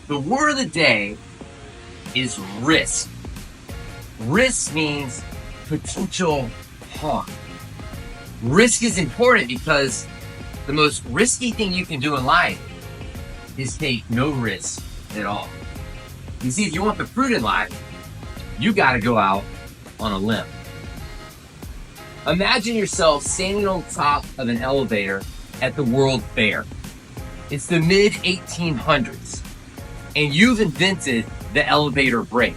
The word of the day is risk. Risk means potential harm. Risk is important because the most risky thing you can do in life is take no risk at all. You see, if you want the fruit in life, you got to go out on a limb. Imagine yourself standing on top of an elevator at the World Fair. It's the mid-1800s, and you've invented the elevator brake.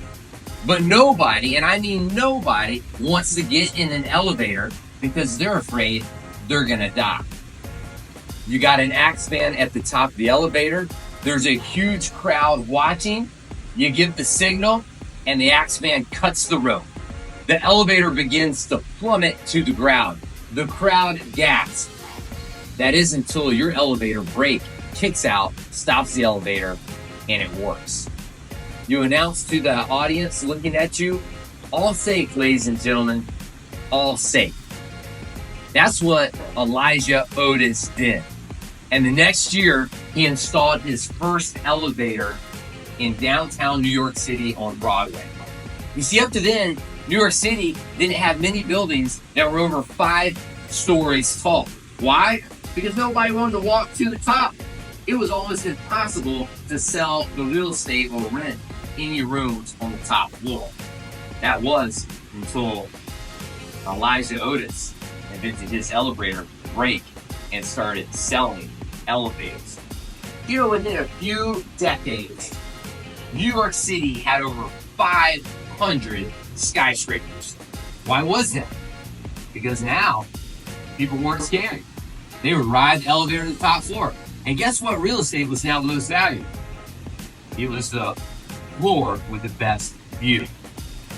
But nobody, and I mean nobody, wants to get in an elevator because they're afraid they're gonna die. You got an axe man at the top of the elevator. There's a huge crowd watching. You give the signal, and the axe man cuts the rope. The elevator begins to plummet to the ground. The crowd gasps. That is until your elevator brake kicks out, stops the elevator, and it works. You announce to the audience looking at you, all safe, ladies and gentlemen, all safe. That's what Elijah Otis did. And the next year, he installed his first elevator in downtown New York City on Broadway. You see, up to then, New York City didn't have many buildings that were over 5 stories tall. Why? Because nobody wanted to walk to the top. It was almost impossible to sell the real estate or rent any rooms on the top floor. That was until Elijah Otis invented his elevator brake and started selling elevators. You know, within a few decades, New York City had over 500 skyscrapers. Why was that? Because now people weren't scared. They would ride the elevator to the top floor. And guess what real estate was now the most valuable? It was the floor with the best view.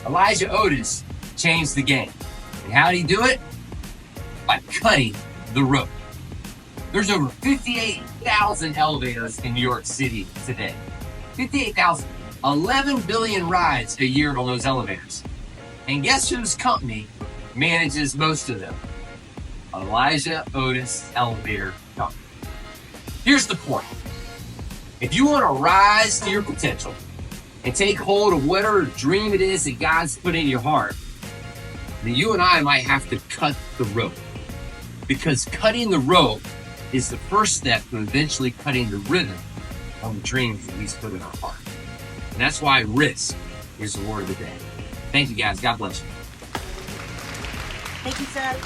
Elijah Otis changed the game. And how did he do it? By cutting the rope. There's over 58,000 elevators in New York City today. 58,000. 11 billion rides a year on those elevators. And guess whose company manages most of them? Elijah Otis Elevator Company. Here's the point. If you want to rise to your potential and take hold of whatever dream it is that God's put in your heart, then you and I might have to cut the rope. Because cutting the rope is the first step to eventually cutting the rhythm on the dreams that He's put in our heart. And that's why risk is the word of the day. Thank you, guys. God bless you. Thank you, sir.